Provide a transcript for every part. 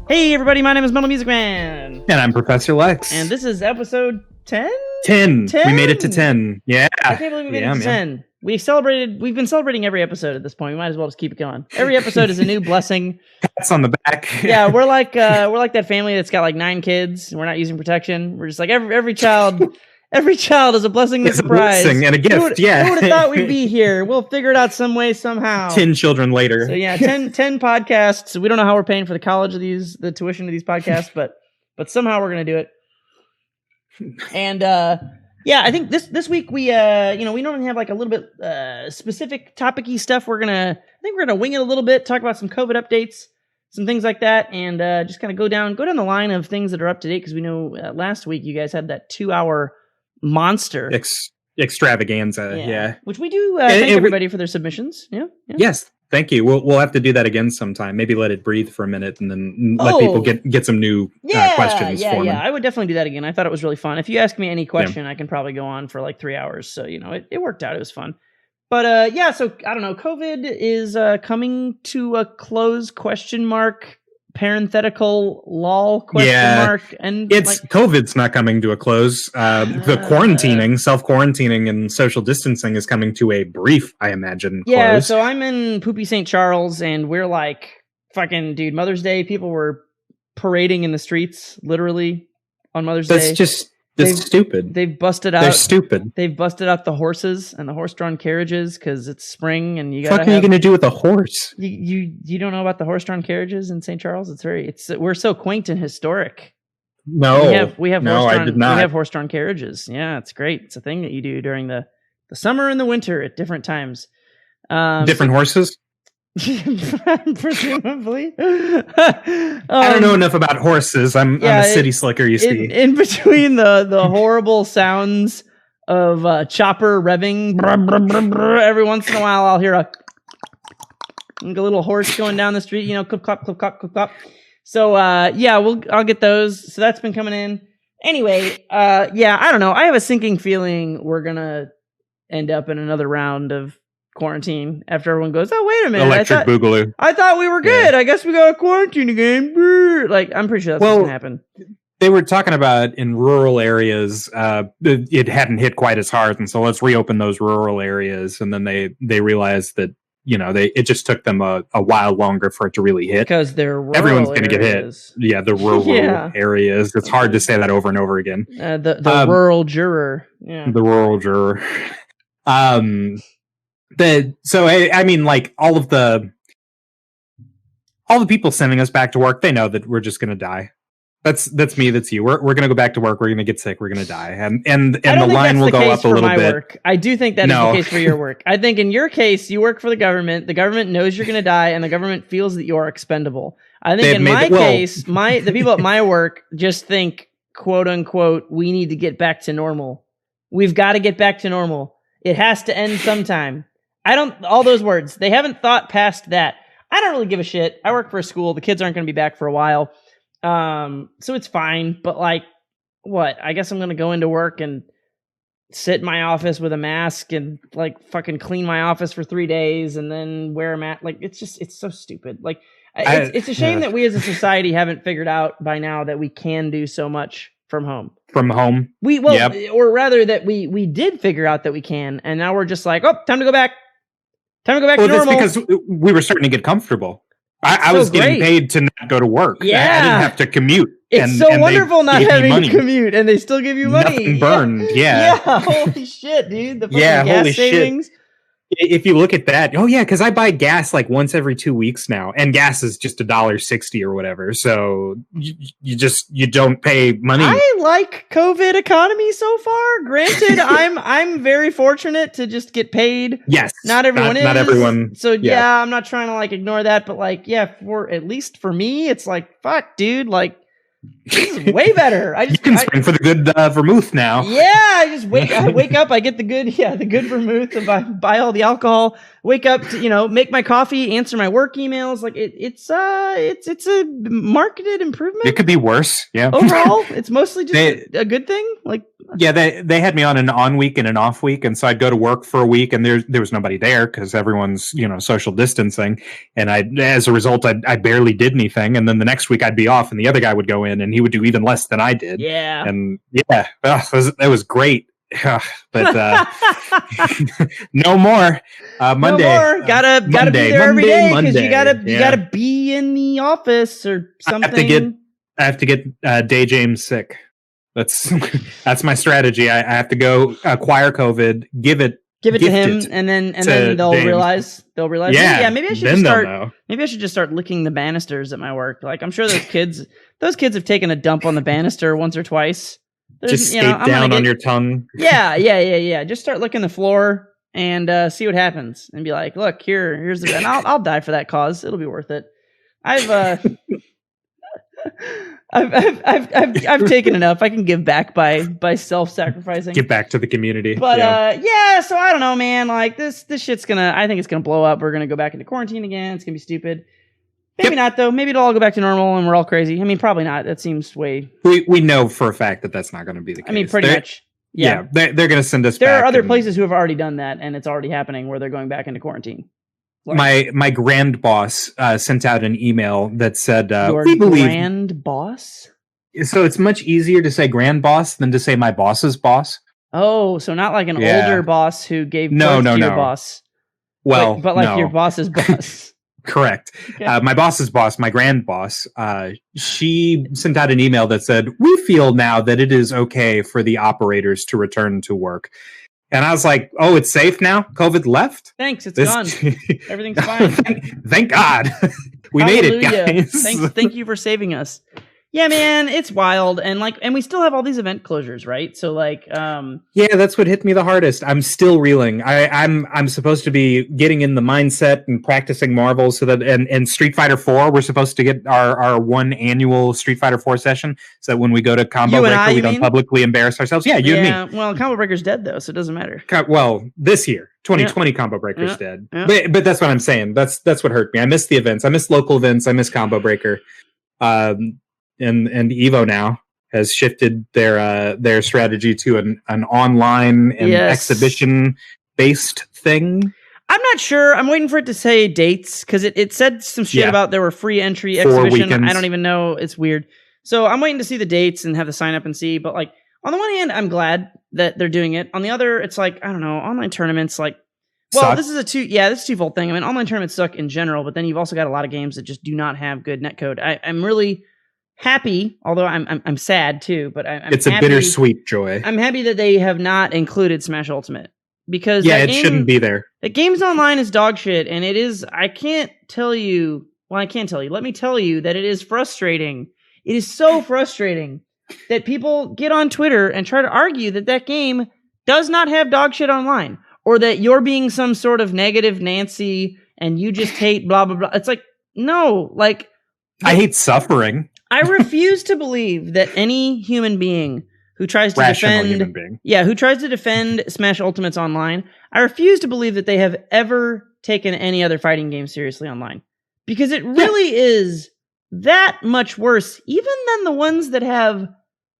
Hey everybody, my name is MetalMusicMan. And I'm Professor Lex. And this is episode 10? 10. We made it to 10. Yeah. I can't believe we made it to 10. We've been celebrating every episode at this point. We might as well just keep it going. Every episode is a new blessing. Pats on the back. Yeah, we're like that family that's got like 9 kids. And we're not using protection. We're just like every child is a blessing and a surprise. A blessing and a gift, Who would have thought we'd be here? We'll figure it out some way, somehow. 10 children later. So yeah, 10 podcasts. We don't know how we're paying for the the tuition of these podcasts, but somehow we're going to do it. And yeah, I think this week we normally have like a little bit specific topic-y stuff. We're gonna wing it a little bit, talk about some COVID updates, some things like that, and just kind of go down the line of things that are up to date, because we know last week you guys had that 2-hour monster extravaganza. Yeah. Which we do thank everybody for their submissions. Yeah. Yes. Thank you. We'll have to do that again sometime. Maybe let it breathe for a minute and then let people get some new questions for them. I would definitely do that again. I thought it was really fun. If you ask me any question, I can probably go on for like 3 hours. So, it worked out. It was fun. But so I don't know. COVID is coming to a close, ? Parenthetical lol ? And COVID's not coming to a close. The self-quarantining and social distancing is coming to a brief, I imagine, close. Yeah, so I'm in poopy St. Charles, and we're like, fucking, dude, Mother's Day, people were parading in the streets, literally, on Mother's Day. That's stupid. They've busted out. They're stupid. They've busted out the horses and the horse-drawn carriages because it's spring and you got. What are you going to do with a horse? You don't know about the horse-drawn carriages in St. Charles? We're so quaint and historic. No, we have no, I did not. We have horse-drawn carriages. Yeah, it's great. It's a thing that you do during the summer and the winter at different times. Different horses. Presumably. I don't know enough about horses. I'm a city slicker, you see. In between the horrible sounds of chopper revving, every once in a while I'll hear a little horse going down the street, clip clop, clip clop, clip clop. So I'll get those. So that's been coming in. Anyway, I don't know. I have a sinking feeling we're gonna end up in another round of quarantine after everyone goes, oh, wait a minute. Electric Boogaloo. I thought we were good. Yeah. I guess we got to quarantine again. Like, I'm pretty sure that's what's going to happen. They were talking about in rural areas, it hadn't hit quite as hard. And so let's reopen those rural areas. And then they realized that, it just took them a while longer for it to really hit. Because they're rural Everyone's going to get hit. Yeah, the rural areas. It's hard to say that over and over again. The rural juror. Yeah. The rural juror. I mean, like all the people sending us back to work, they know that we're just going to die. That's me. That's you. We're going to go back to work. We're going to get sick. We're going to die. And the line will go up a little bit. Work. I do think that is the case for your work. I think in your case, you work for the government. The government knows you're going to die, and the government feels that you are expendable. I think in my case, the people at my work just think, quote unquote, we need to get back to normal. We've got to get back to normal. It has to end sometime. All those words, they haven't thought past that. I don't really give a shit. I work for a school. The kids aren't going to be back for a while. So it's fine. But like, what? I guess I'm going to go into work and sit in my office with a mask and like fucking clean my office for 3 days and then wear a mask. Like, it's so stupid. Like, it's a shame that we as a society haven't figured out by now that we can do so much from home. Or rather that we did figure out that we can. And now we're just like, oh, time to go back. Time to go back to normal. That's because we were starting to get comfortable. I was getting paid to not go to work. Yeah. I didn't have to commute. It's so wonderful not having to commute, and they still give you money. Nothing burned. Yeah. Holy shit, dude. The fucking gas savings. Shit. If you look at that, because I buy gas like once every 2 weeks now, and gas is just $1.60 or whatever. So you don't pay money. I like COVID economy so far. Granted, I'm very fortunate to just get paid. Yes, not everyone is. Not everyone. So I'm not trying to like ignore that, but like at least for me, it's like fuck, dude, like. This is way better. You can spring for the good vermouth now. Yeah, I wake up, I get the good vermouth, and buy all the alcohol, wake up to, make my coffee, answer my work emails. Like it's a marketed improvement. It could be worse. Yeah. Overall, it's mostly just a good thing. Like, yeah, they had me on an on week and an off week. And so I'd go to work for a week and there was nobody there because everyone's, social distancing. And as a result, I barely did anything. And then the next week I'd be off and the other guy would go in and he would do even less than I did. Yeah. And yeah, that was great. But no more. Monday. No more. Gotta be there every day because you gotta be in the office or something. I have to get Day James sick. That's my strategy. I have to go acquire COVID, give it to him, and then they'll James. realize. Yeah, maybe I should just start licking the banisters at my work. Like, I'm sure those kids have taken a dump on the banister once or twice. Just skate down on your tongue. Yeah. Just start licking the floor and see what happens, and be like, "Look, here's the." And I'll die for that cause. It'll be worth it. I've taken enough. I can give back by self-sacrificing. Give back to the community. But so I don't know, man. Like this shit's I think it's gonna blow up. We're gonna go back into quarantine again. It's gonna be stupid. Maybe not though. Maybe it'll all go back to normal and we're all crazy. I mean, probably not. That seems way. We know for a fact that that's not going to be the case. I mean, pretty much. Yeah, they're going to send us. There are other places who have already done that, and it's already happening where they're going back into quarantine. Like, my grand boss sent out an email that said, "Your grand boss." So it's much easier to say grand boss than to say my boss's boss. Oh, so not like an older boss who gave birth to your boss. Well, but like your boss's boss. Correct. Okay. My boss's boss, my grand boss, she sent out an email that said, "We feel now that it is okay for the operators to return to work." And I was like, "Oh, it's safe now? COVID left? Thanks, it's gone. Everything's fine. Thank God. We made it, guys. Thank you for saving us." Yeah, man, it's wild, and we still have all these event closures, right? So yeah, that's what hit me the hardest. I'm still reeling. I'm supposed to be getting in the mindset and practicing Marvel so that and Street Fighter 4, we're supposed to get our one annual Street Fighter 4 session so that when we go to Combo Breaker, we don't publicly embarrass ourselves. Yeah, you and me. Well, Combo Breaker's dead though, so it doesn't matter. Well, this year, 2020 Combo Breaker's dead. Yeah. But that's what I'm saying. That's what hurt me. I missed the events. I missed local events. I missed Combo Breaker. And Evo now has shifted their strategy to an online and exhibition based thing. I'm not sure. I'm waiting for it to say dates because it said some shit about there were free entry exhibition. I don't even know. It's weird. So I'm waiting to see the dates and have to sign up and see. But on the one hand, I'm glad that they're doing it. On the other, it's I don't know, online tournaments this is a twofold thing. I mean, online tournaments suck in general, but then you've also got a lot of games that just do not have good netcode. I'm really happy, although I'm sad too, but it's a bittersweet joy. I'm happy that they have not included Smash Ultimate because it shouldn't be there. The games online is dog shit, and it is. I can't tell you. Well, I can't tell you. Let me tell you that it is frustrating. It is so frustrating that people get on Twitter and try to argue that game does not have dog shit online, or that you're being some sort of negative Nancy and you just hate blah blah blah. It's no, I hate suffering. I refuse to believe that any human being who tries to defend Smash Ultimates online, I refuse to believe that they have ever taken any other fighting game seriously online. Because it really is that much worse, even than the ones that have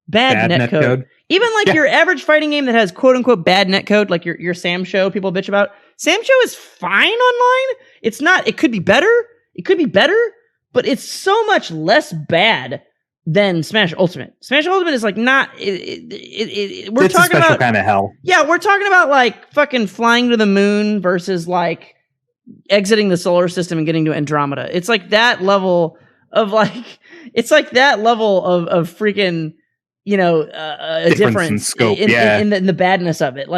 bad netcode. Even your average fighting game that has quote unquote bad netcode, like your Sam Show people bitch about. Sam Show is fine online. It's not, it could be better. But it's so much less bad than Smash Ultimate. Smash Ultimate is not. We're talking about kind of hell. Yeah, we're talking about fucking flying to the moon versus exiting the solar system and getting to Andromeda. It's that level of it's that level of freaking a difference in scope. In the badness of it.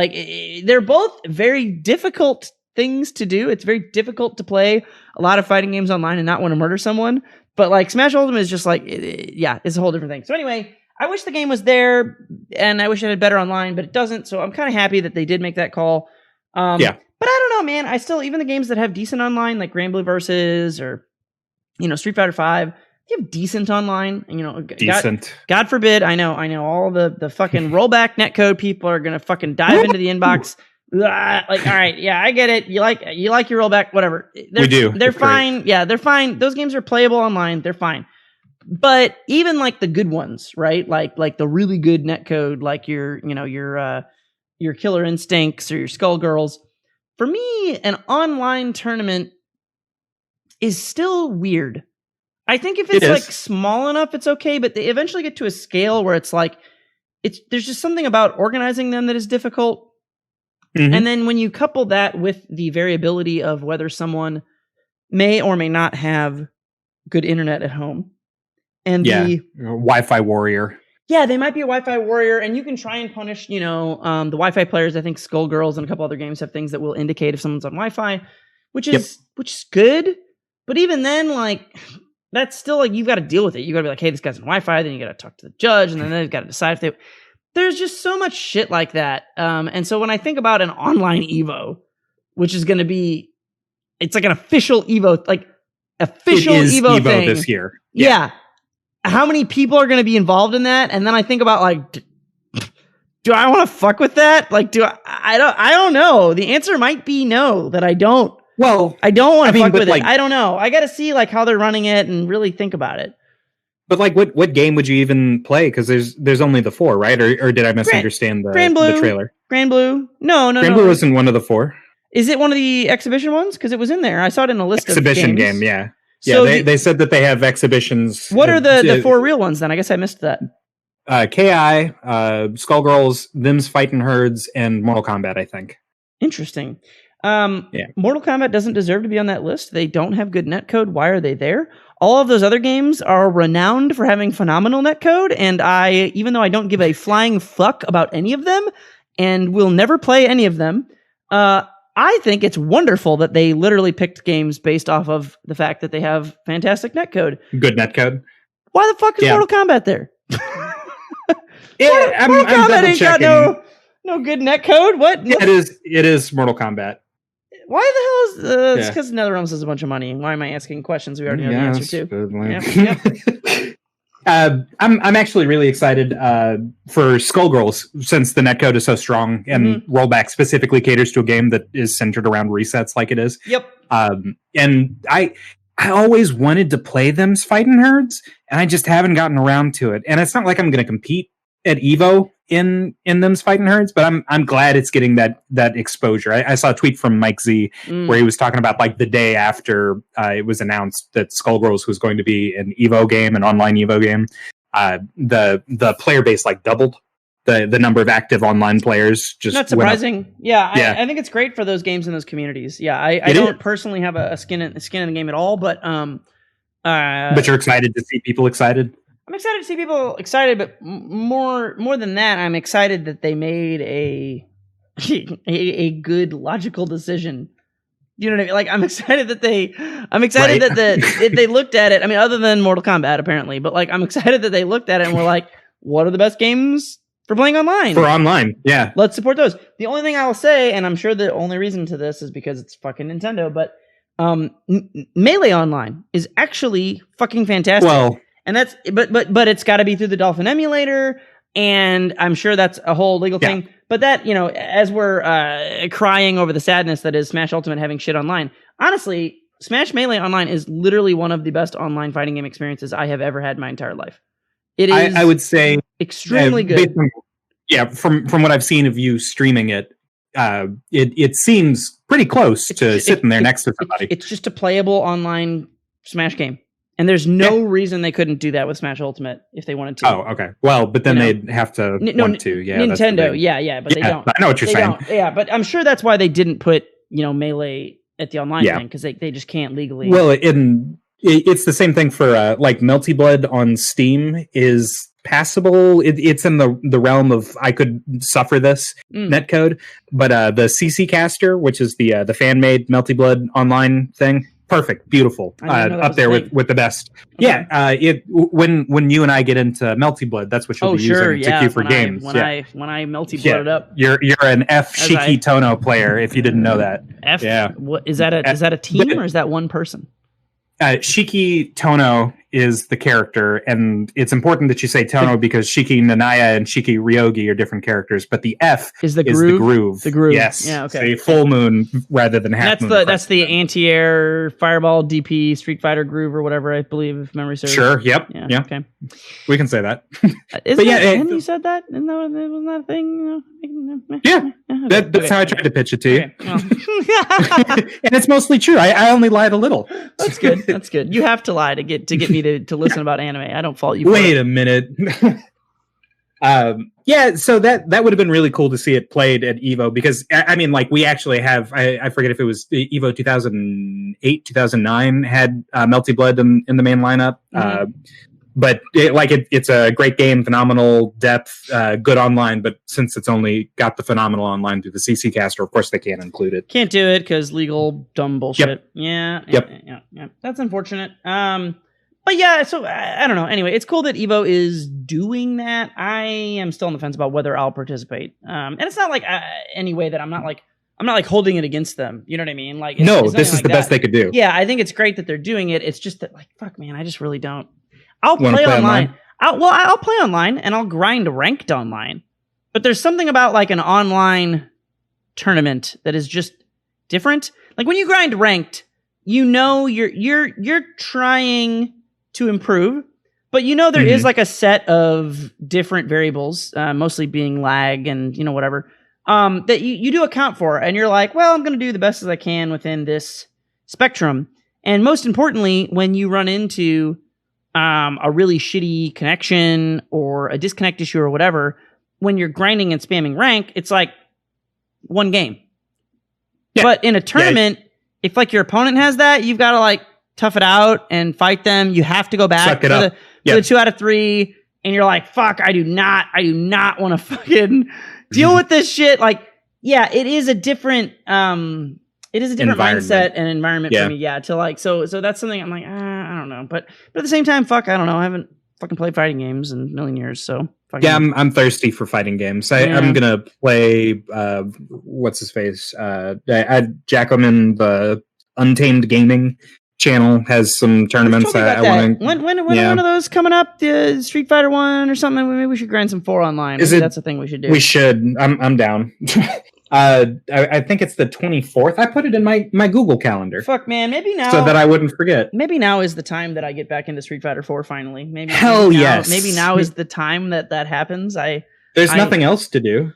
They're both very difficult things to do. It's very difficult to play a lot of fighting games online and not want to murder someone. But Smash Ultimate is just it's a whole different thing. So anyway, I wish the game was there and I wish it had better online, but it doesn't. So I'm kind of happy that they did make that call. But I don't know, man. I still, even the games that have decent online, like Granblue Versus or, Street Fighter 5, they have decent online. Decent. God forbid. I know all the fucking rollback netcode people are going to fucking dive into the inbox. Like, all right, yeah, I get it. You like your rollback, whatever. We do. They're fine. Great. Yeah, they're fine. Those games are playable online. They're fine. But even like the good ones, right? Like the really good netcode, like your Killer Instincts or your Skullgirls. For me, an online tournament is still weird. I think if it's like small enough, it's okay. But they eventually get to a scale where it's like there's just something about organizing them that is difficult. Mm-hmm. And then when you couple that with the variability of whether someone may or may not have good internet at home, and the Wi-Fi warrior. Yeah, they might be a Wi-Fi warrior, and you can try and punish, the Wi-Fi players. I think Skullgirls and a couple other games have things that will indicate if someone's on Wi-Fi, which is good. But even then, like, that's still like you've got to deal with it. You got to be like, hey, this guy's on Wi-Fi. Then you got to talk to the judge, and then they've got to decide if they. There's just so much shit like that. And so when I think about an online Evo, which is going to be, it's like an official Evo, like official Evo thing this year. Yeah. How many people are going to be involved in that? And then I think about like, do I want to fuck with that? Like, I don't know. The answer might be no, that I don't. Well, I don't want to fuck with it. I don't know. I got to see like how they're running it and really think about it. But like, what game would you even play? Because there's only the 4, right? Or did I misunderstand the trailer? Grand Blue. No. Grand Blue isn't one of the 4. Is it one of the exhibition ones? Because it was in there. I saw it in a list exhibition of games. Game. Yeah. So they said that they have exhibitions. What are the 4 real ones then? I guess I missed that. KI, Skullgirls, Them's Fightin' Herds, and Mortal Kombat, I think. Interesting. Mortal Kombat doesn't deserve to be on that list. They don't have good netcode. Why are they there? All of those other games are renowned for having phenomenal netcode, and even though I don't give a flying fuck about any of them, and will never play any of them, I think it's wonderful that they literally picked games based off of the fact that they have fantastic netcode. Good netcode. Why the fuck is Mortal Kombat there? Mortal Kombat ain't got no good netcode. What? Yeah, it is Mortal Kombat. Why the hell is it's because NetherRealms has a bunch of money. Why am I asking questions we already know the answer to? I'm actually really excited for Skullgirls, since the netcode is so strong and rollback specifically caters to a game that is centered around resets like it is. Yep. And I always wanted to play Them's Fightin' Herds, and I just haven't gotten around to it. And it's not like I'm going to compete at Evo in Them's Fightin' Herds, but I'm glad it's getting that exposure. I saw a tweet from Mike Z where he was talking about like the day after it was announced that Skullgirls was going to be an Evo game, an online Evo game. The player base like doubled. The number of active online players just not surprising. Yeah, I think it's great for those games in those communities. Yeah, I don't personally have a skin in the game at all, but you're excited to see people excited. I'm excited to see people excited, but more than that, I'm excited that they made a good logical decision. You know what I mean? Like, I'm excited that they looked at it. I mean, other than Mortal Kombat, apparently, but like, I'm excited that they looked at it and were like, what are the best games for playing online? For online, yeah. Let's support those. The only thing I will say, and I'm sure the only reason to this is because it's fucking Nintendo, but Melee Online is actually fucking fantastic. Well, and that's but it's got to be through the Dolphin emulator, and I'm sure that's a whole legal thing. But that, as we're crying over the sadness that is Smash Ultimate having shit online, honestly, Smash Melee Online is literally one of the best online fighting game experiences I have ever had in my entire life. It is, I would say, extremely good. From what I've seen of you streaming it, it seems pretty close to sitting there next to somebody. It's just a playable online Smash game. And there's no reason they couldn't do that with Smash Ultimate if they wanted to. Oh, okay. Well, but then they'd have to want to. Yeah, Nintendo. But they don't. I know what you're saying. Yeah, but I'm sure that's why they didn't put Melee at the online thing, because they just can't legally. Well, it's the same thing for like Melty Blood on Steam is passable. It's in the realm of I could suffer this netcode, but the CC Caster, which is the fan made Melty Blood online thing. Perfect, beautiful, up there with the best. Okay. Yeah, when you and I get into Melty Blood, that's what you'll be using to queue for games. When I Melty Blood it up, you're an F Shiki Tono player. If you didn't know that, F. Yeah, what is that? Is that a team or is that one person? Shiki Tono is the character, and it's important that you say Tono because Shiki Nanaya and Shiki Ryogi are different characters, but the F is the groove. The groove. Yes. Yeah, okay. So full moon rather than half moon. That's the anti-air fireball DP Street Fighter groove or whatever, I believe, if memory serves. Sure, yep. Yeah. Okay. We can say that. Hadn't you said that? Wasn't that a thing? Yeah. That's how I tried to pitch it to you. Well. And it's mostly true. I only lied a little. That's good. That's good. You have to lie to get me to listen about anime. I don't fault you. Wait a minute. Yeah, so that would have been really cool to see it played at Evo because I mean, like we actually have. I forget if it was Evo 2008, 2009 had Melty Blood in the main lineup. Mm-hmm. But it's a great game, phenomenal depth, good online. But since it's only got the phenomenal online through the CC caster, of course they can't include it. Can't do it because legal dumb bullshit. Yep. Yeah. That's unfortunate. But yeah, so I don't know. Anyway, it's cool that Evo is doing that. I am still on the fence about whether I'll participate. And it's not like any way that I'm not like holding it against them. You know what I mean? Like no, this is the best they could do. Yeah, I think it's great that they're doing it. It's just that like fuck, man, I just really don't. I'll play online. I'll play online and I'll grind ranked online. But there's something about like an online tournament that is just different. Like when you grind ranked, you know you're trying to improve, but you know there is like a set of different variables, mostly being lag and whatever, that you do account for, and you're like, well, I'm going to do the best as I can within this spectrum. And most importantly, when you run into a really shitty connection or a disconnect issue or whatever, when you're grinding and spamming rank, it's like one game. Yeah. But in a tournament, if like your opponent has that, you've got to like tough it out and fight them. You have to go back for the 2 out of 3, and you're like, fuck, I do not want to fucking deal with this shit. Like, yeah, it is a different mindset and environment for me. Yeah, to like so that's something I'm like, I don't know, but at the same time, fuck, I don't know. I haven't fucking played fighting games in a million years, so. I'm thirsty for fighting games. I'm gonna play what's his face? Jacqueline, the Untamed Gaming channel has some tournaments. When one of those coming up? The Street Fighter 1 or something? Maybe we should grind some 4 online. Maybe that's a thing we should do. We should. I'm down. I think it's the 24th. I put it in my Google Calendar. Fuck, man. Maybe now. So that I wouldn't forget. Maybe now is the time that I get back into Street Fighter 4 finally. Maybe yes. Maybe now is the time that happens. There's nothing else to do.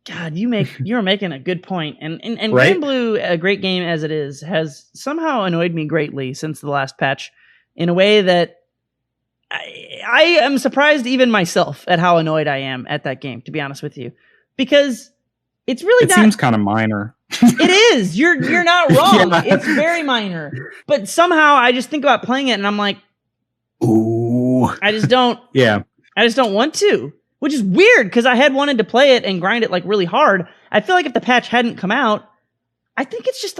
God, you're making a good point. And right? Grand Blue, a great game as it is, has somehow annoyed me greatly since the last patch in a way that I am surprised even myself at how annoyed I am at that game, to be honest with you. Because it's really seems kind of minor. It is. You're not wrong. Yeah. It's very minor. But somehow I just think about playing it and I'm like, ooh. I just don't. Yeah. I just don't want to. Which is weird because I had wanted to play it and grind it like really hard. I feel like if the patch hadn't come out, I think it's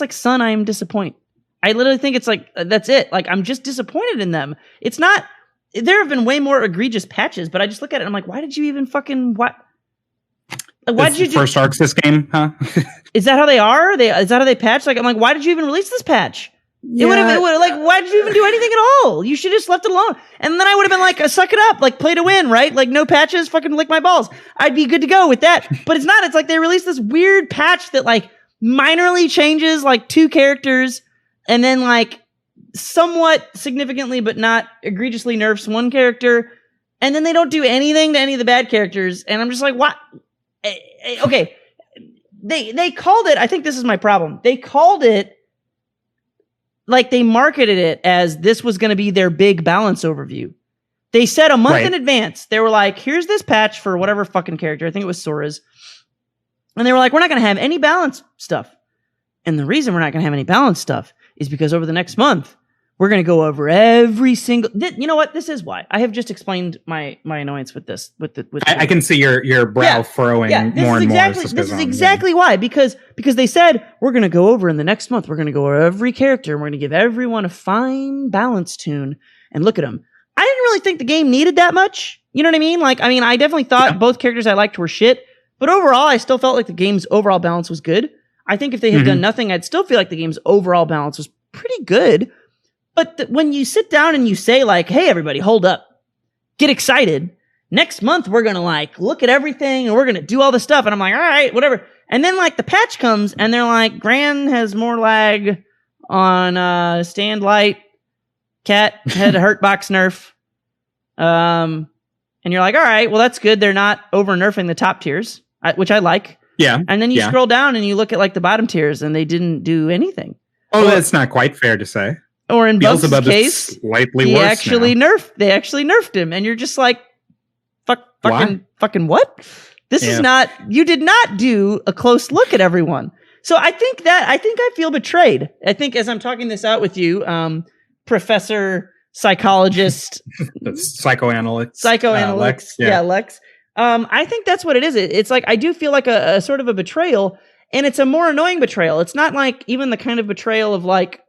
like, son, I am disappointed. I literally think it's like, that's it. Like, I'm just disappointed in them. It's not, there have been way more egregious patches, but I just look at it and I'm like, why did you even fucking, what? Why did you first arcs this game, huh? Is that how they are? Is that how they patch? Like, I'm like, why did you even release this patch? Yeah. It would like, why did you even do anything at all? You should have just left it alone. And then I would have been like, suck it up, like play to win, right? Like no patches, fucking lick my balls. I'd be good to go with that. But it's not. It's like they released this weird patch that like minorly changes like 2 characters and then like somewhat significantly but not egregiously nerfs 1 character. And then they don't do anything to any of the bad characters. And I'm just like, what? Okay. They called it, I think this is my problem. They called it like they marketed it as this was going to be their big balance overview. They said a month in advance, they were like, here's this patch for whatever fucking character. I think it was Sora's. And they were like, we're not going to have any balance stuff. And the reason we're not going to have any balance stuff is because over the next month, we're going to go over every single... You know what? This is why. I have just explained my annoyance with this. I can see your brow furrowing more and more. This is exactly why. Because they said, we're going to go over in the next month, we're going to go over every character, and we're going to give everyone a fine balance tune, and look at them. I didn't really think the game needed that much. You know what I mean? Like, I mean, I definitely thought both characters I liked were shit, but overall, I still felt like the game's overall balance was good. I think if they had done nothing, I'd still feel like the game's overall balance was pretty good. But when you sit down and you say like, hey, everybody, hold up, get excited. Next month, we're going to like look at everything and we're going to do all this stuff. And I'm like, all right, whatever. And then like the patch comes and they're like, Gran has more lag on stand light. Cat had a hurt box nerf. And you're like, all right, well, that's good. They're not over nerfing the top tiers, which I like. Yeah. And then you scroll down and you look at like the bottom tiers and they didn't do anything. Oh, that's not quite fair to say. Or in Bugs' case, slightly they worse actually nerfed him. And you're just like, fucking what? This is not, you did not do a close look at everyone. So I think I feel betrayed. I think as I'm talking this out with you, professor, psychologist, psychoanalyst, Lex. Yeah, Lex. I think that's what it is. It's like, I do feel like a sort of a betrayal, and it's a more annoying betrayal. It's not like even the kind of betrayal of like,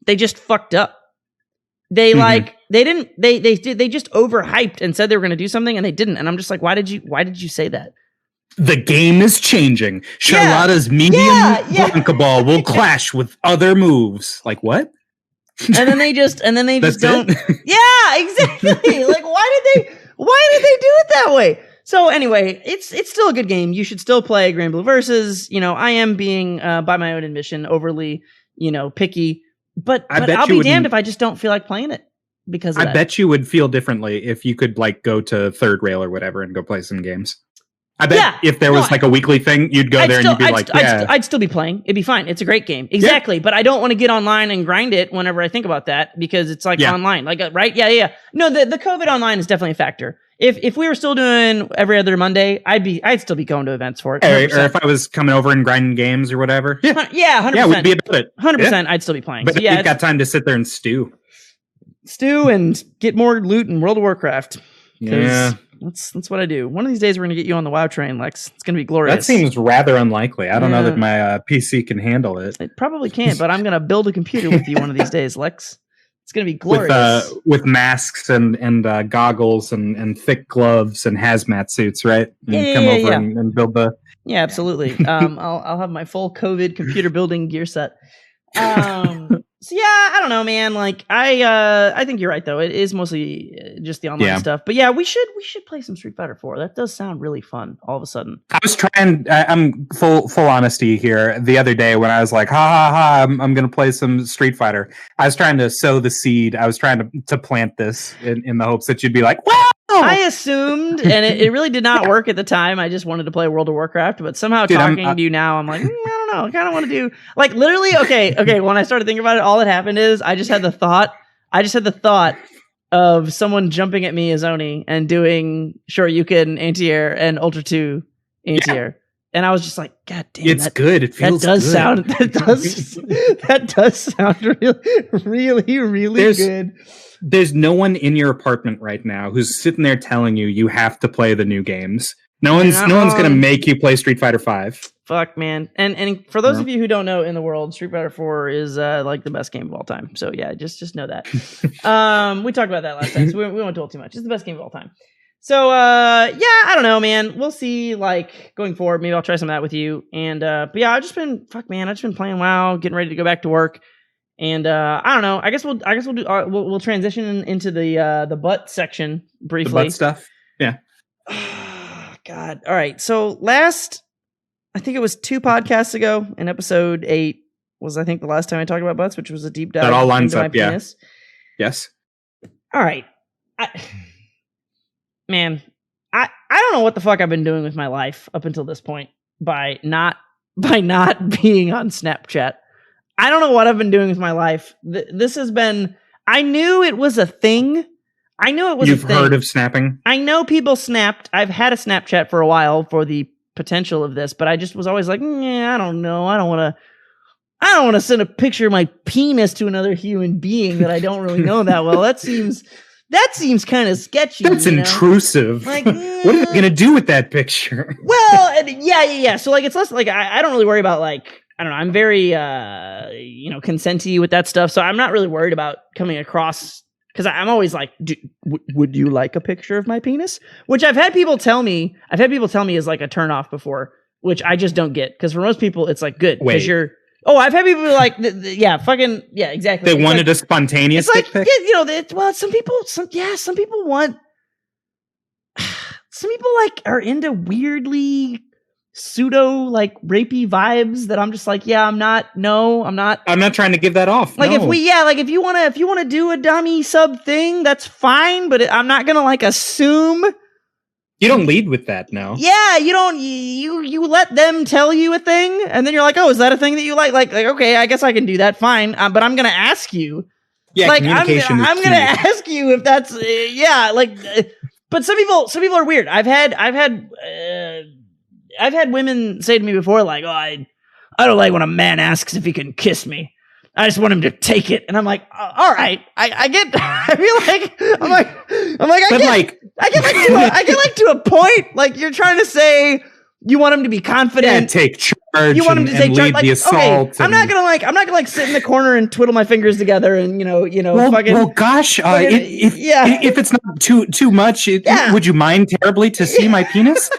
they just fucked up. They like, they just overhyped and said they were going to do something and they didn't. And I'm just like, why did you say that? The game is changing. Charlotta's medium ball will clash with other moves. Like what? And then they just don't. Yeah, exactly. Like why did they do it that way? So anyway, it's still a good game. You should still play Grand Blue Versus. You know, I am being by my own admission overly, picky, but I'll be damned if I just don't feel like playing it because of that. I bet you would feel differently if you could like go to Third Rail or whatever and go play some games. I bet if there was like a weekly thing, you'd go there and you'd be like, I'd still be playing. It'd be fine. It's a great game. Exactly. Yeah. But I don't want to get online and grind it whenever I think about that because it's like online. Like, right? Yeah. No, the COVID online is definitely a factor. If we were still doing every other Monday, I'd still be going to events for it. 100%. Or if I was coming over and grinding games or whatever. Yeah, 100%. Yeah, we'd be about it. 100%, I'd still be playing. But you've got time to sit there and stew and get more loot in World of Warcraft. Yeah. That's what I do. One of these days, we're going to get you on the WoW train, Lex. It's going to be glorious. That seems rather unlikely. I don't know that my PC can handle it. It probably can't, but I'm going to build a computer with you one of these days, Lex. It's going to be glorious. With masks and goggles and thick gloves and hazmat suits, right? And come over and build the... Yeah, absolutely. I'll have my full COVID computer building gear set. So yeah, I don't know, man. Like I think you're right though. It is mostly just the online stuff. But yeah, we should play some Street Fighter 4. That does sound really fun. All of a sudden, I was trying. I'm full honesty here. The other day when I was like, I'm gonna play some Street Fighter. I was trying to sow the seed. I was trying to plant this in the hopes that you'd be like, wow. I assumed, and it really did not work at the time. I just wanted to play World of Warcraft, but somehow talking to you now, I'm like, I don't know. I kind of want to do like literally. Okay. When I started thinking about it, all that happened is I just had the thought of someone jumping at me as Oni and doing Shoryuken anti-air and Ultra 2 anti-air. And I was just like, God damn, it's good. It feels good. That does sound really good. There's no one in your apartment right now who's sitting there telling you have to play the new games. No one's going to make you play Street Fighter 5. Fuck, man. And for those of you who don't know in the world, Street Fighter 4 is like the best game of all time. So yeah, just know that. We talked about that last time, so we won't dwell too much. It's the best game of all time. So I don't know, man. We'll see. Like going forward, maybe I'll try some of that with you. And but yeah, I've just been playing WoW, getting ready to go back to work. And I don't know. I guess we'll do. We'll transition into the butt section briefly. The butt stuff. Yeah. God. All right. So I think it was 2 podcasts ago, in episode 8 was I think the last time I talked about butts, which was a deep dive. That all lines up. Yeah. Penis. Yes. All right. Man, I don't know what the fuck I've been doing with my life up until this point by not being on Snapchat. I don't know what I've been doing with my life. This has been... I knew it was a thing. You've heard of snapping? I know people snapped. I've had a Snapchat for a while for the potential of this, but I just was always like, I don't know. I don't want to send a picture of my penis to another human being that I don't really know that well. That seems kind of sketchy. That's intrusive. Like, what are you going to do with that picture? Well, yeah. So like, it's less like, I don't really worry about like, I don't know. I'm very, consenty with that stuff. So I'm not really worried about coming across, because I'm always like, would you like a picture of my penis? Which I've had people tell me is like a turnoff before, which I just don't get. Because for most people, it's like good. Because Oh, I've had people like, fucking, yeah, exactly. They wanted a spontaneous dick pic? Yeah, some people want, some people like are into weirdly pseudo like rapey vibes that I'm just like, I'm not trying to give that off. Like if you want to do a dummy sub thing, that's fine, but I'm not going to like assume. You don't lead with that, no. Yeah, you don't. You let them tell you a thing, and then you're like, "Oh, is that a thing that you like?" Like okay, I guess I can do that. Fine, but I'm gonna ask you. Yeah, like communication. I'm gonna ask you if that's But some people are weird. I've had women say to me before, like, "Oh, I don't like when a man asks if he can kiss me. I just want him to take it." And I'm like, all right, I get. I feel like I get like to a point. Like you're trying to say you want him to be confident, take charge. You want him to take charge, lead the assault. Okay, I'm not gonna sit in the corner and twiddle my fingers together and fucking. Well, gosh, if it's not too much, would you mind terribly to see my penis?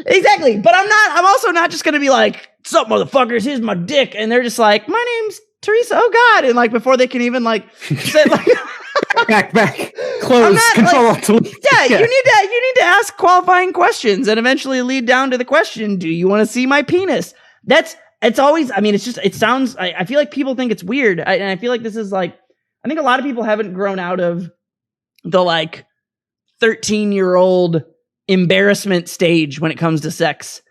Exactly, but I'm also not just gonna be like, "Sup, motherfuckers? Here's my dick," and they're just like, "My name's Teresa. Oh God!" And like before they can even like say like, back, close, control. Yeah, you need to ask qualifying questions and eventually lead down to the question: do you want to see my penis? It's always. I mean, it sounds. I feel like people think it's weird, and I feel like this is like. I think a lot of people haven't grown out of the like 13-year-old embarrassment stage when it comes to sex,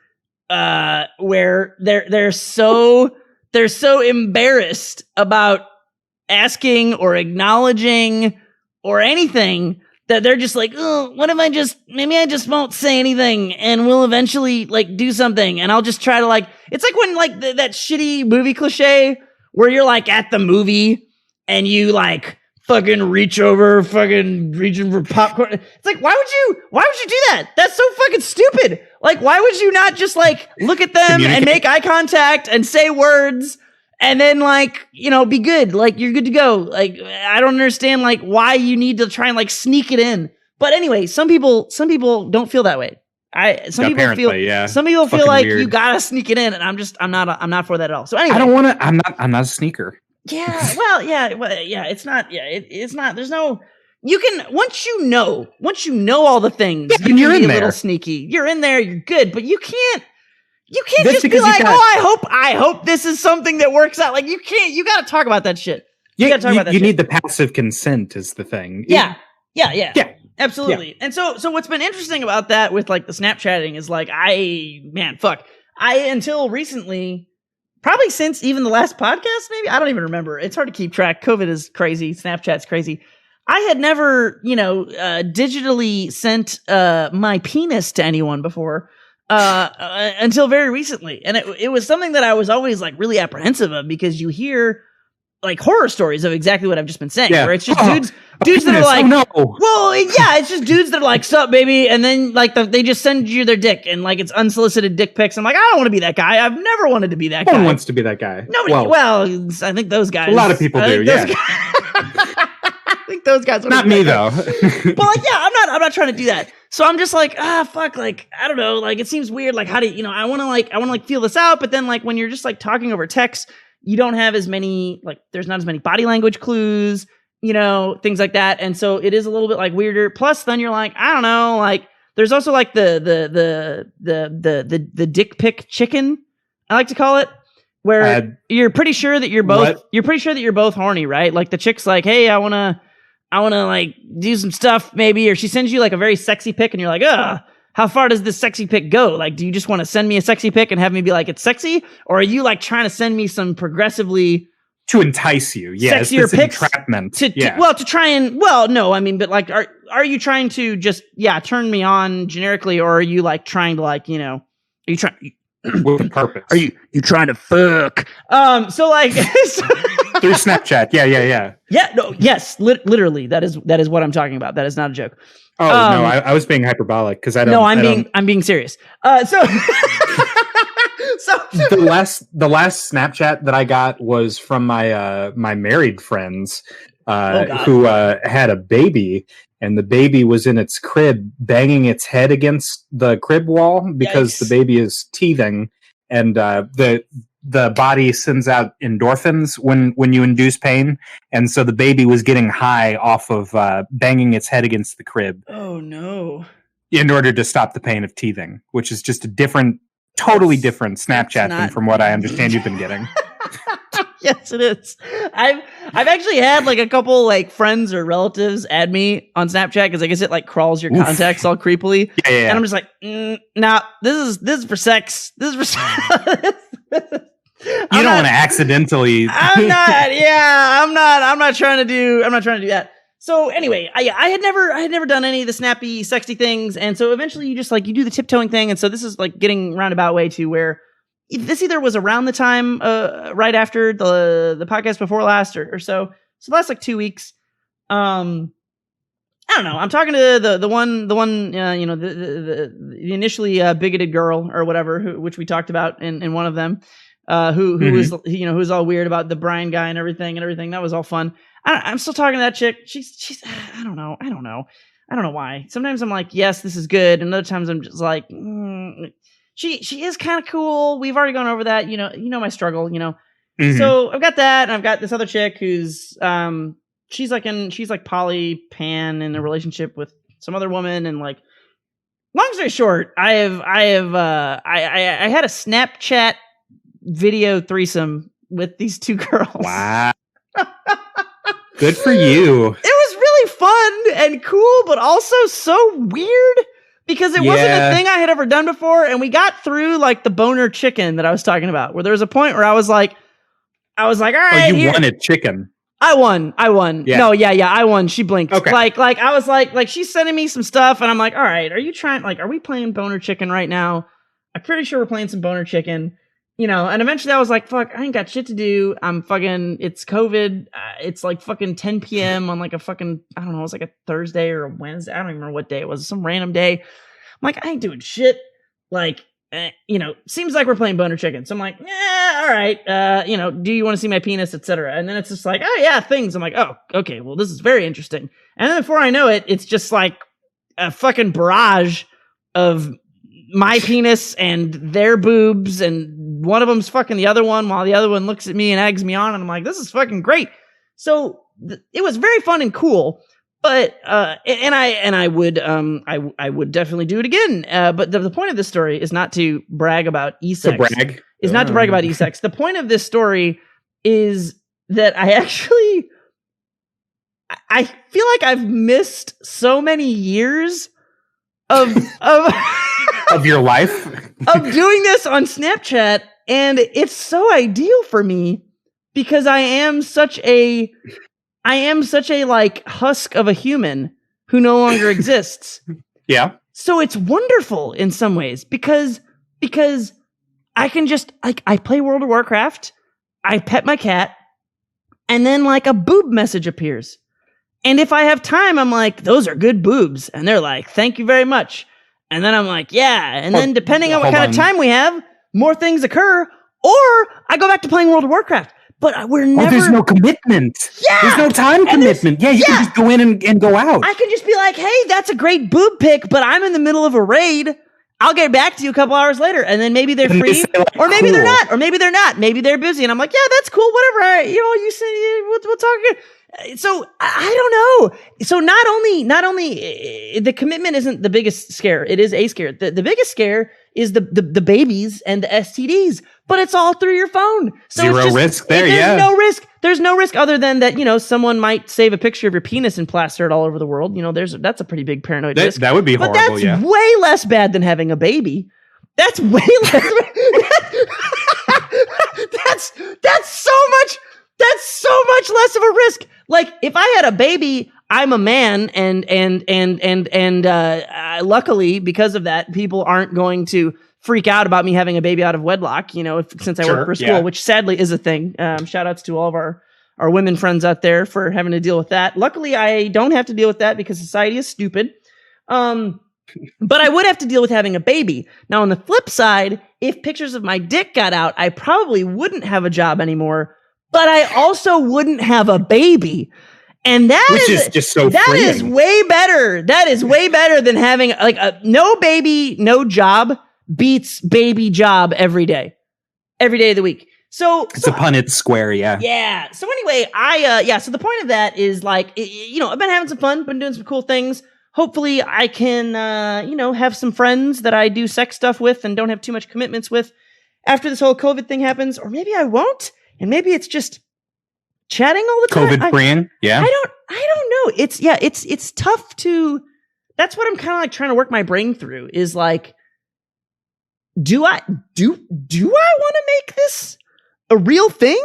where they're so embarrassed about asking or acknowledging or anything that they're just like, oh, what if maybe I just won't say anything and we'll eventually like do something and I'll just try to like, it's like when like that shitty movie cliche where you're like at the movie and you like fucking reach over, fucking reaching for popcorn. It's like, why would you do that? That's so fucking stupid. Like, why would you not just like look at them and make eye contact and say words and then like, be good. Like you're good to go. Like, I don't understand like why you need to try and like sneak it in. But anyway, some people don't feel that way. Some people feel like weird. You gotta sneak it in, and I'm not for that at all. So anyway, I'm not a sneaker. Yeah, it's not. It's not. There's no. You can once you know all the things. Yeah, you're in there. A little sneaky. You're in there. You're good, but you can't just be like, I hope this is something that works out. Like you can't. You got to talk about that shit. You got to talk about that. You need the passive consent is the thing. Yeah. Absolutely. Yeah. And so what's been interesting about that with like the Snapchatting is like until recently. Probably since even the last podcast, maybe? I don't even remember. It's hard to keep track. COVID is crazy. Snapchat's crazy. I had never, digitally sent my penis to anyone before until very recently. And it was something that I was always like really apprehensive of because you hear like horror stories of exactly what I've just been saying, where it's just dudes that are like, well, yeah, it's just dudes that are like, sup, baby, and then like they just send you their dick and like it's unsolicited dick pics. I'm like, I don't want to be that guy. I've never wanted to be that guy. No one wants to be that guy. Nobody. Well, I think those guys. A lot of people do. Yeah. I think those guys. Not me though. But like, yeah, I'm not trying to do that. So I'm just like, fuck, like I don't know, like it seems weird. Like how do I want to feel this out, but then like when you're just like talking over text. You don't have as many, like, there's not as many body language clues, things like that. And so it is a little bit like weirder. Plus, then you're like, I don't know, like, there's also like the dick pic chicken, I like to call it, where you're pretty sure that you're both horny, right? Like the chick's like, hey, I wanna like do some stuff maybe, or she sends you like a very sexy pic and you're like, ugh. How far does this sexy pic go? Like, do you just want to send me a sexy pic and have me be like, it's sexy? Or are you like trying to send me some progressively to entice you? Yeah, sexier pics? Entrapment. To try and, no, I mean, but like, are you trying to just, turn me on generically? Or are you like trying to like, are you trying with a purpose? Are you trying to fuck? So like through Snapchat. Yeah. Yeah. No, yes. Literally. That is what I'm talking about. That is not a joke. Oh no, I was being hyperbolic because I don't. No, I'm being serious. So the last Snapchat that I got was from my my married friends who had a baby, and the baby was in its crib banging its head against the crib wall because the baby is teething, and the body sends out endorphins when you induce pain, and so the baby was getting high off of banging its head against the crib. Oh no! In order to stop the pain of teething, which is just a totally different Snapchat than from what I understand you've been getting. Yes, it is. I've actually had like a couple like friends or relatives add me on Snapchat because I guess it like crawls your contacts all creepily. Yeah. And I'm just like, nah, this is for sex. This is for sex. You don't want to accidentally. I'm not trying to do that. So anyway, I had never done any of the snappy, sexy things, and so eventually you just like you do the tiptoeing thing, and so this is like getting roundabout way to where this either was around the time right after the podcast before last or so. So the last like 2 weeks. I don't know. I'm talking to the one the initially bigoted girl or whatever, which we talked about in one of them, who was who was all weird about the Brian guy and everything. That was all fun. I'm still talking to that chick. She's I don't know why. Sometimes I'm like, yes, this is good, and other times I'm just like, she is kind of cool. We've already gone over that. You know my struggle. So I've got that, and I've got this other chick who's she's like poly pan in a relationship with some other woman, and like long story short, I had a Snapchat video threesome with these two girls. Wow. Good for you. It was really fun and cool, but also so weird because it wasn't a thing I had ever done before. And we got through like the boner chicken that I was talking about, where there was a point where I was like, all right. Oh, you wanted chicken. I won. Yeah. No, yeah. I won. She blinked. Okay. Like I was like she's sending me some stuff, and I'm like, all right, are we playing boner chicken right now? I'm pretty sure we're playing some boner chicken. And eventually I was like, fuck, I ain't got shit to do. It's COVID. It's like fucking 10 p.m. on like a fucking, I don't know, it was like a Thursday or a Wednesday. I don't even remember what day it was. Some random day. I'm like, I ain't doing shit. Like, seems like we're playing boner chicken. So I'm like, yeah, all right. Do you want to see my penis, etc.? And then it's just like, oh yeah, things. I'm like, oh, okay, well, this is very interesting. And then before I know it, it's just like a fucking barrage of my penis and their boobs, and one of them's fucking the other one while the other one looks at me and eggs me on, and I'm like, this is fucking great. So it was very fun and cool, but I would definitely do it again. But the point of this story is not to brag about e-sex. Not to brag about e-sex. The point of this story is that I feel like I've missed so many years of of your life of doing this on Snapchat, and it's so ideal for me because I am such a like husk of a human who no longer exists. Yeah. So it's wonderful in some ways because I can just like I play World of Warcraft, I pet my cat, and then like a boob message appears. And if I have time, I'm like, those are good boobs. And they're like, thank you very much. And then I'm like, yeah. And then depending on what kind of time we have, more things occur. Or I go back to playing World of Warcraft. But we're never... there's no commitment. Yeah. There's no time commitment. Yeah, you can just go in and go out. I can just be like, hey, that's a great boob pic, but I'm in the middle of a raid. I'll get back to you a couple hours later. And then maybe they're free. Or maybe they're not. Or maybe they're not. Maybe they're busy. And I'm like, yeah, that's cool. Whatever. You say, we'll talk again. So I don't know. So not only the commitment isn't the biggest scare. It is a scare. The biggest scare is the babies and the STDs, but it's all through your phone. So zero risk there. There's no risk. There's no risk other than that, someone might save a picture of your penis and plaster it all over the world. That's a pretty big paranoid risk. That would be horrible. But that's way less bad than having a baby. That's way less. That's so much less of a risk. Like if I had a baby, I'm a man, and luckily because of that, people aren't going to freak out about me having a baby out of wedlock. Since I work for school, which sadly is a thing. Shout outs to all of our women friends out there for having to deal with that. Luckily, I don't have to deal with that because society is stupid. But I would have to deal with having a baby. Now, on the flip side, if pictures of my dick got out, I probably wouldn't have a job anymore. But I also wouldn't have a baby. And that is just so freeing. Is way better. That is way better than having like a no baby, no job beats baby job every day of the week. So it's a Punnett square, yeah. Yeah. So anyway, so the point of that is like, I've been having some fun, been doing some cool things. Hopefully I can, have some friends that I do sex stuff with and don't have too much commitments with after this whole COVID thing happens, or maybe I won't. And maybe it's just chatting all the time. COVID freeing. Yeah. I don't know. It's tough to, that's what I'm kind of like trying to work my brain through is like, do I want to make this a real thing?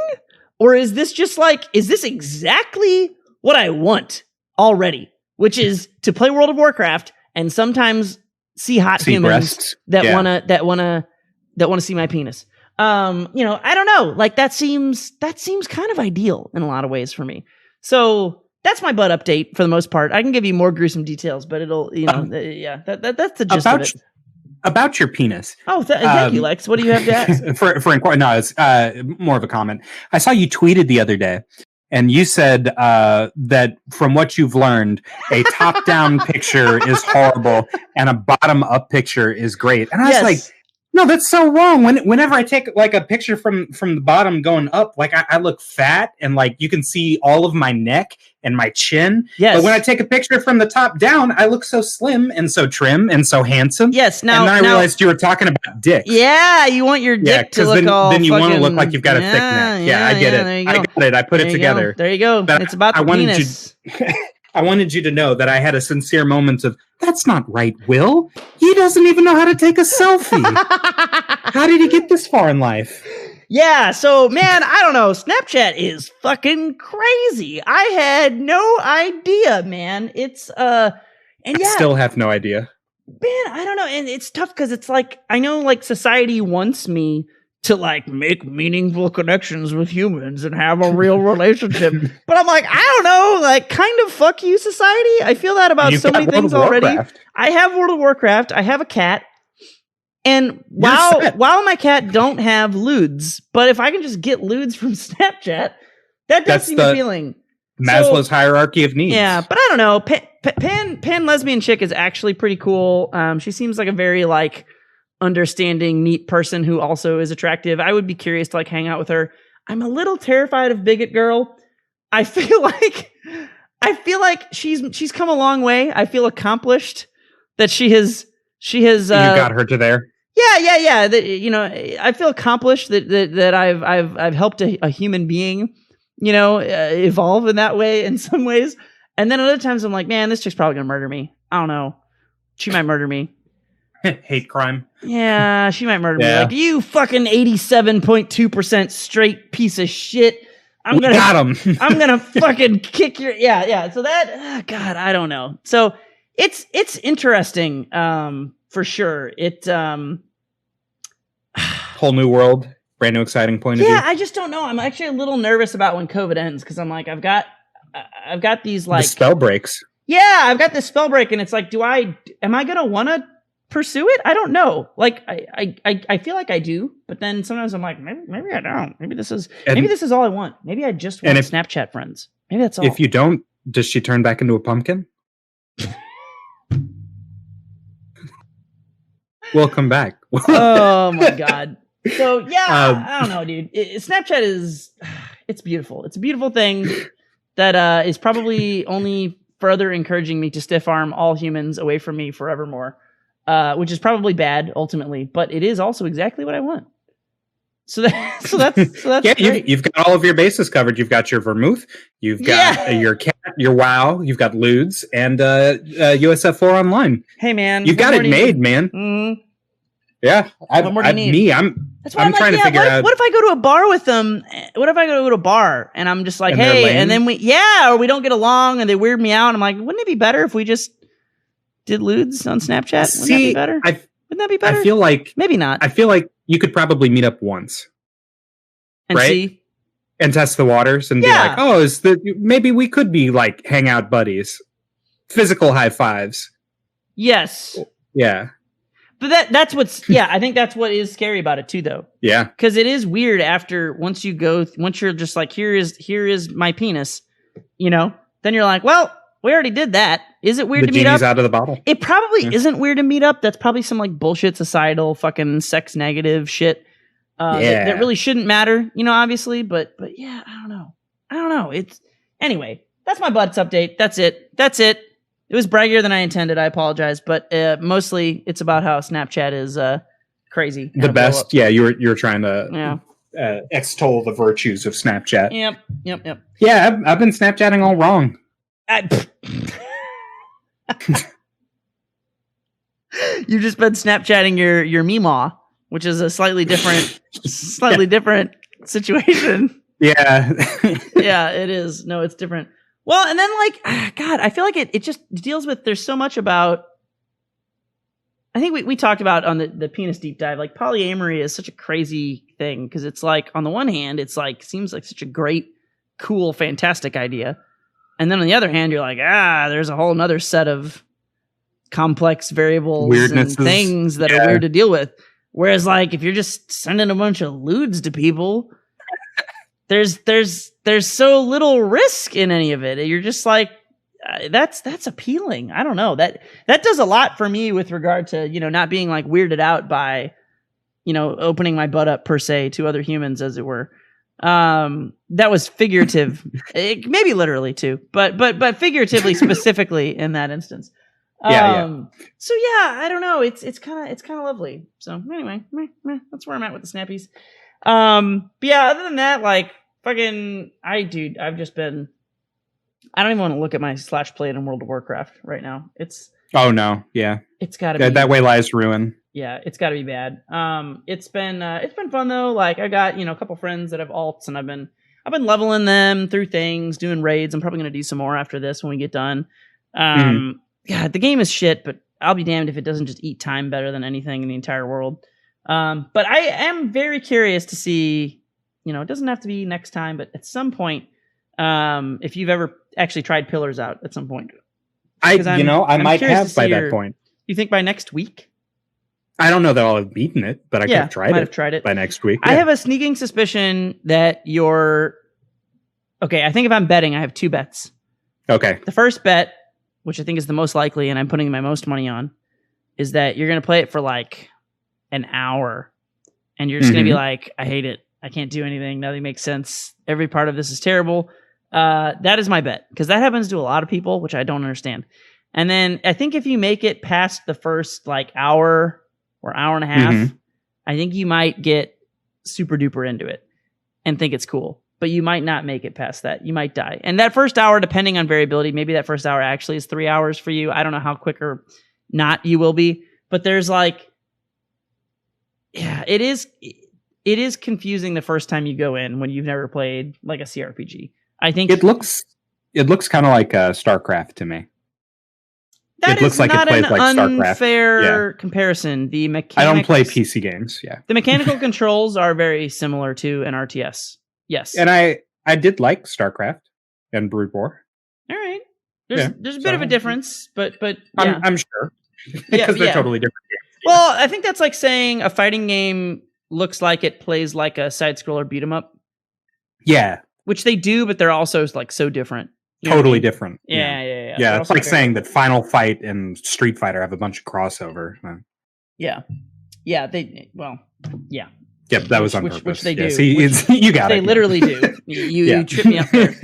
Or is this just like, is this exactly what I want already? Which is to play World of Warcraft and sometimes see humans breasts. that wanna see my penis. I don't know. Like that seems kind of ideal in a lot of ways for me. So that's my butt update for the most part. I can give you more gruesome details, but it'll, that's the gist of it. About your penis. Oh, thank you, Lex. What do you have to ask? for inquiry? No, it's more of a comment. I saw you tweeted the other day, and you said that from what you've learned, a top-down picture is horrible, and a bottom-up picture is great. And I was like, no, that's so wrong. Whenever I take like a picture from the bottom going up, like I look fat, and like you can see all of my neck and my chin. Yes. But when I take a picture from the top down, I look so slim and so trim and so handsome. Yes. And then I realized you were talking about dicks. Yeah, you want your dick to look all then you want to look like you've got a thick neck. Yeah, I get it. I got it. I put it together. There you go. But it's about the penis. I wanted you to know that I had a sincere moment of, that's not right, Will. He doesn't even know how to take a selfie. How did he get this far in life? Yeah, so, man, I don't know. Snapchat is fucking crazy. I had no idea, man. It's, I still have no idea. Man, I don't know. And it's tough because it's like, I know, like, society wants me to like make meaningful connections with humans and have a real relationship. But I'm like, I don't know, like kind of fuck you, society. I feel that about so many things already. I have World of Warcraft. I have a cat. And while my cat don't have lewds, but if I can just get lewds from Snapchat, that does seem appealing. Maslow's hierarchy of needs. Yeah, but I don't know. Pan lesbian chick is actually pretty cool. She seems like a very like understanding, neat person who also is attractive. I would be curious to like hang out with her. I'm a little terrified of Bigot Girl. I feel like she's come a long way. I feel accomplished that she has. You got her to there. Yeah. I feel accomplished that I've helped a human being, evolve in that way in some ways. And then other times I'm like, man, this chick's probably gonna murder me. I don't know. She might murder me. Hate crime. Yeah, she might murder me. Like, you fucking 87.2% straight piece of shit. Got him. I'm gonna fucking kick your So that God, I don't know. So it's interesting, for sure. It whole new world, brand new exciting point of view. Yeah, I just don't know. I'm actually a little nervous about when COVID ends because I'm like, I've got these like the spell breaks. Yeah, I've got this spell break, and it's like, am I gonna wanna pursue it? I don't know. Like I feel like I do, but then sometimes I'm like, maybe I don't. Maybe this is all I want. Maybe I just want Snapchat friends. Maybe that's all. If you don't, does she turn back into a pumpkin? Welcome back. Oh my god. So yeah, I don't know, dude. Snapchat it's beautiful. It's a beautiful thing that is probably only further encouraging me to stiff arm all humans away from me forevermore. Which is probably bad ultimately, but it is also exactly what I want. So that's yeah. Great. You've got all of your bases covered. You've got your vermouth. You've got your cat, your WoW. You've got lewds and USF4 online. Hey man, you've got it made, man. Mm-hmm. Yeah, what more do you need? I'm trying to figure out. What if I go to a bar with them? What if I go to a bar and I'm just like, hey, and then or we don't get along and they weird me out. And I'm like, wouldn't it be better if we just did lewds on Snapchat? Wouldn't that be better? Wouldn't that be better? I feel like maybe not. I feel like you could probably meet up once, and right? See? And test the waters and be like, oh, maybe we could be like hangout buddies, physical high fives. Yes. Yeah. But that's what's I think that's what is scary about it too, though. Yeah. Because it is weird once you're just like, here is my penis, then you're like, well, we already did that. Is it weird to meet up? The genie's out of the bottle. It probably isn't weird to meet up. That's probably some like bullshit societal fucking sex negative shit. that really shouldn't matter, obviously, but yeah, I don't know. Anyway, that's my butts update. That's it. It was braggier than I intended. I apologize, but mostly it's about how Snapchat is crazy. The best. Yeah, you're trying to extol the virtues of Snapchat. Yep. Yeah, I've been Snapchatting all wrong. You've just been Snapchatting your Meemaw, which is a slightly different situation. Yeah. Yeah, it is. No, it's different. Well, and then God, I feel like it just deals with, there's so much about, I think we talked about on the penis deep dive, like polyamory is such a crazy thing because it's like, on the one hand, it's like, seems like such a great, cool, fantastic idea. And then on the other hand, you're like, there's a whole nother set of complex variables and things that are weird to deal with. Whereas like, if you're just sending a bunch of lewds to people, there's so little risk in any of it. You're just like, that's appealing. I don't know, that does a lot for me with regard to, not being like weirded out by, opening my butt up per se to other humans, as it were. That was figurative, maybe literally too, but figuratively specifically in that instance. So yeah, I don't know. It's kind of lovely. So anyway, that's where I'm at with the snappies. But yeah, other than that, like I've just been, I don't even want to look at my /play in World of Warcraft right now. It's gotta be that way lies ruin. Yeah, it's gotta be bad. It's been fun though. Like I got, a couple friends that have alts and I've been leveling them through things, doing raids. I'm probably going to do some more after this when we get done. Yeah, the game is shit, but I'll be damned if it doesn't just eat time better than anything in the entire world. But I am very curious to see, it doesn't have to be next time, but at some point, if you've ever actually tried Pillars out at some point. I might have by that point. You think by next week? I don't know that I'll have beaten it, but I could have tried it by next week. I have a sneaking suspicion that I think if I'm betting, I have 2 bets. Okay. The first bet, which I think is the most likely, and I'm putting my most money on, is that you're going to play it for like an hour, and you're just going to be like, I hate it. I can't do anything. Nothing makes sense. Every part of this is terrible. That is my bet, because that happens to a lot of people, which I don't understand. And then I think if you make it past the first like hour or hour and a half, I think you might get super duper into it and think it's cool. But you might not make it past that. You might die. And that first hour, depending on variability, maybe that first hour actually is 3 hours for you. I don't know how quick or not you will be. But there's like, it is confusing the first time you go in when you've never played like a CRPG. I think it looks kind of like StarCraft to me. That looks like it plays like StarCraft. Unfair comparison. The mechanics, I don't play PC games. Yeah, the mechanical controls are very similar to an RTS. Yes, and I did like StarCraft and Brood War. All right, there's a bit of a difference, but yeah. I'm sure because they're totally different games. Well, I think that's like saying a fighting game looks like it plays like a side scroller beat 'em up. Yeah, which they do, but they're also like so different. Totally different. Yeah. Yeah, it's like saying that Final Fight and Street Fighter have a bunch of crossover. Yeah. Yeah. Yep, that was on purpose. Which they do. See, you got it. They literally do. You trip me up there.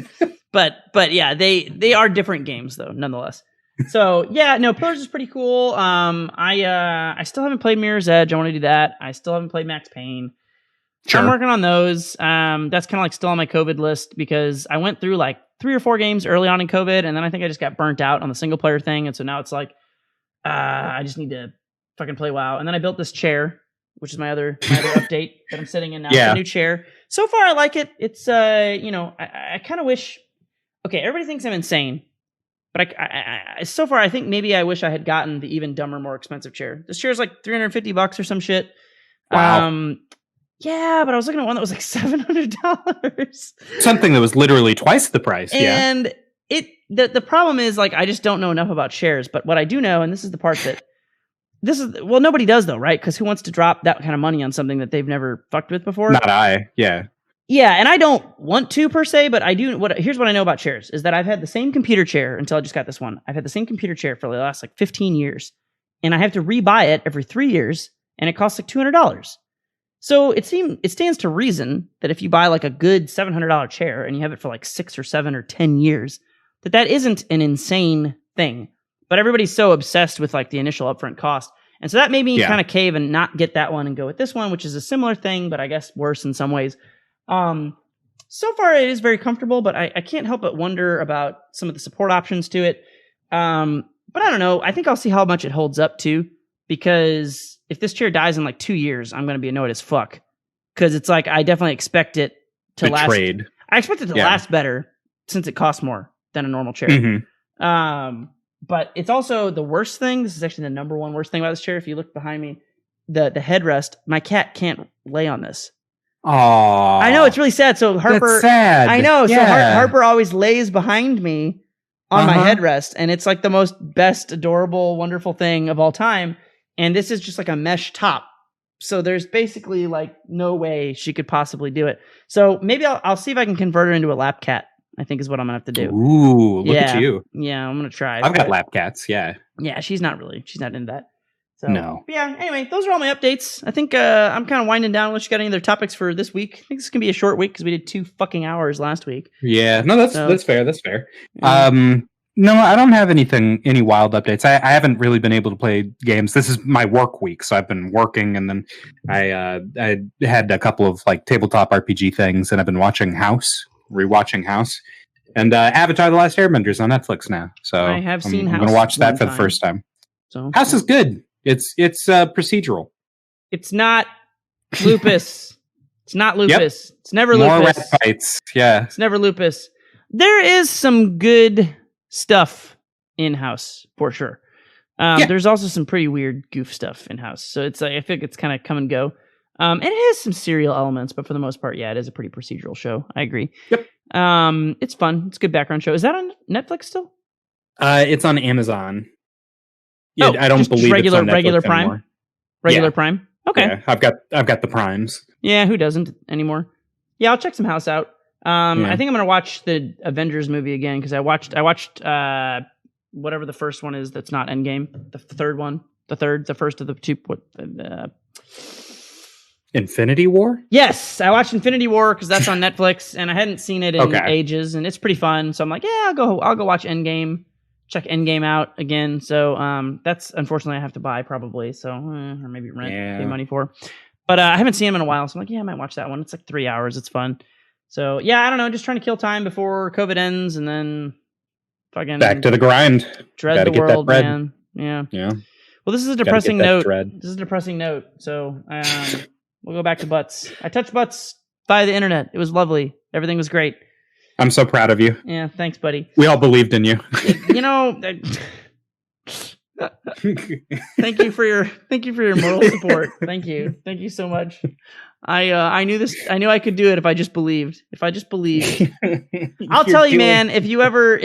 But yeah, they are different games though, nonetheless. So yeah, no, Pillars is pretty cool. I still haven't played Mirror's Edge. I want to do that. I still haven't played Max Payne. Sure. I'm working on those. That's kind of like still on my COVID list because I went through like 3 or 4 games early on in COVID, and then I think I just got burnt out on the single player thing, and so now it's like I just need to fucking play WoW. And then I built this chair, which is my other update that I'm sitting in now. Yeah. It's a new chair. So far, I like it. It's I kind of wish. Okay, everybody thinks I'm insane, but I so far I think maybe I wish I had gotten the even dumber, more expensive chair. This chair is like $350 or some shit. Wow. Yeah, but I was looking at one that was like $700. Something that was literally twice the price. And the problem is like I just don't know enough about chairs. But what I do know, and this is the part that nobody does though, right? Because who wants to drop that kind of money on something that they've never fucked with before? Not I. Yeah. Yeah, and I don't want to per se, but I do. Here's what I know about chairs is that I've had the same computer chair until I just got this one. I've had the same computer chair for the last like 15 years, and I have to rebuy it every 3 years, and it costs like $200. So it stands to reason that if you buy like a good $700 chair and you have it for like 6 or 7 or 10 years, that isn't an insane thing. But everybody's so obsessed with like the initial upfront cost. And so that made me kind of cave and not get that one and go with this one, which is a similar thing, but I guess worse in some ways. So far it is very comfortable, but I can't help but wonder about some of the support options to it. But I don't know. I think I'll see how much it holds up to, because if this chair dies in like 2 years, I'm going to be annoyed as fuck. Because it's like, I definitely expect it to last. I expect it to last better since it costs more than a normal chair. Mm-hmm. But it's also the worst thing. This is actually the number one worst thing about this chair. If you look behind me, the headrest, my cat can't lay on this. Oh, I know, it's really sad. So Harper, that's sad. I know. So Harper always lays behind me on my headrest, and it's like the most best, adorable, wonderful thing of all time. And this is just like a mesh top. So there's basically like no way she could possibly do it. So maybe I'll see if I can convert her into a lap cat, I think is what I'm going to have to do. Ooh, look at you. Yeah, I'm going to try. I've got lap cats, yeah. Yeah, she's not into that. So, no. But yeah, anyway, those are all my updates. I think I'm kind of winding down unless you got any other topics for this week. I think this is going to be a short week because we did 2 fucking hours last week. Yeah, no, that's fair. That's fair. Yeah. No, I don't have any wild updates. I haven't really been able to play games. This is my work week, so I've been working, and then I had a couple of like tabletop RPG things, and I've been rewatching House, and Avatar: The Last Airbender is on Netflix now. So I have seen House. I'm going to watch that for the first time. So House is good. It's procedural. It's not lupus. It's not lupus. Yep. It's never lupus. More rat fights. Yeah. It's never lupus. There is some good stuff in House for sure. There's also some pretty weird goof stuff in House. So it's like, I feel like it's kind of come and go. And it has some serial elements, but for the most part, yeah, it is a pretty procedural show. I agree. Yep. It's fun. It's a good background show. Is that on Netflix still? It's on Amazon. Yeah, I don't believe regular it's on Netflix Prime. Anymore. Regular Prime. Okay. Yeah, I've got the Primes. Yeah, who doesn't anymore? Yeah, I'll check some House out. I think I'm gonna watch the Avengers movie again because I watched whatever the first one is that's not Endgame. The first of the two. Infinity War? Yes, I watched Infinity War because that's on Netflix, and I hadn't seen it in ages, and it's pretty fun. So I'm like, yeah, I'll go watch Endgame. Check Endgame out again. So that's unfortunately I have to buy probably. So or maybe rent, pay money for. But I haven't seen him in a while, so I'm like, yeah, I might watch that one. It's like 3 hours. It's fun. So yeah, I don't know, just trying to kill time before COVID ends, and then fucking back to the grind. Dread Gotta the world, man. Yeah. Well, this is a depressing note. This is a depressing note. So we'll go back to butts. I touched butts via the internet. It was lovely. Everything was great. I'm so proud of you. Yeah, thanks, buddy. We all believed in you. You know, thank you for your moral support. Thank you so much. I knew this. I knew I could do it if I just believed. I'll tell you, man. If you ever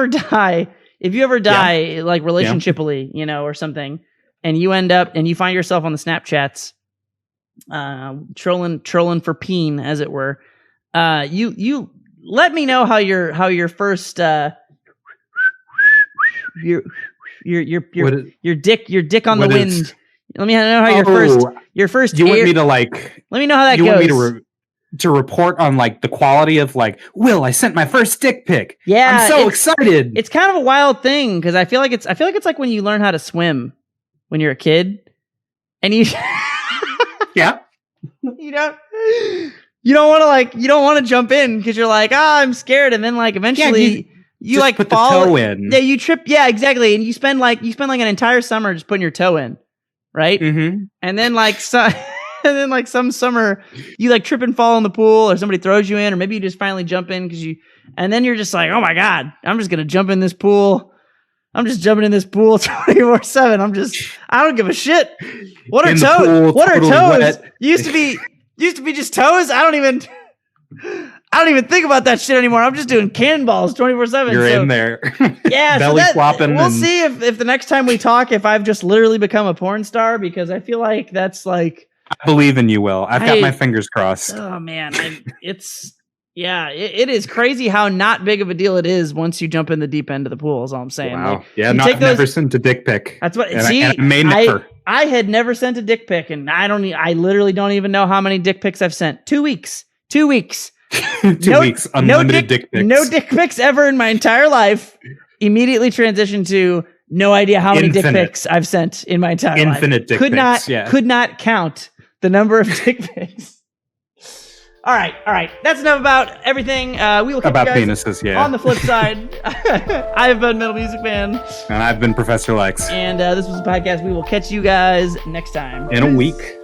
die, like relationshiply, you know, or something, and you end up and you find yourself on the Snapchats, trolling for peen, as it were. You let me know how your first your dick on the wind. Let me know how your first. You want me to like? Let me know how that goes. You want me to report on like the quality of like? Will, I sent my first dick pic. Yeah, I'm so excited. It's kind of a wild thing because I feel like it's like when you learn how to swim when you're a kid, and you yeah, you don't want to jump in because you're like, I'm scared, and then like eventually you like put fall the toe in. Yeah, you trip. Yeah, exactly, and you spend like an entire summer just putting your toe in, right? Mm-hmm. And then like some summer you like trip and fall in the pool, or somebody throws you in, or maybe you just finally jump in and then you're just like, oh my god, I'm just gonna jump in this pool. I'm just jumping in this pool 24/7. I don't give a shit. What are toes? What are toes? Wet. Used to be just toes. I don't even think about that shit anymore. I'm just doing cannonballs 24/7. You're in there. Yeah. Belly flopping. We'll see if the next time we talk, if I've just literally become a porn star, because I feel like that's like. I believe in you, Will. I've got my fingers crossed. Oh man, Yeah, it is crazy how not big of a deal it is once you jump in the deep end of the pool, is all I'm saying. Wow. Like, yeah, never sent a dick pic. That's what, I may never. I had never sent a dick pic, and I literally don't even know how many dick pics I've sent. 2 weeks. 2 weeks. 2 weeks, unlimited dick pics. No dick pics ever in my entire life. Immediately transitioned to no idea how many dick pics I've sent in my entire life. Infinite dick pics, Could not count the number of dick pics. All right. That's enough about everything. We will catch about you guys penises, on the flip side. I've been MetalMusicMan. And I've been Professor Lex. And this was the podcast. We will catch you guys next time. In a week.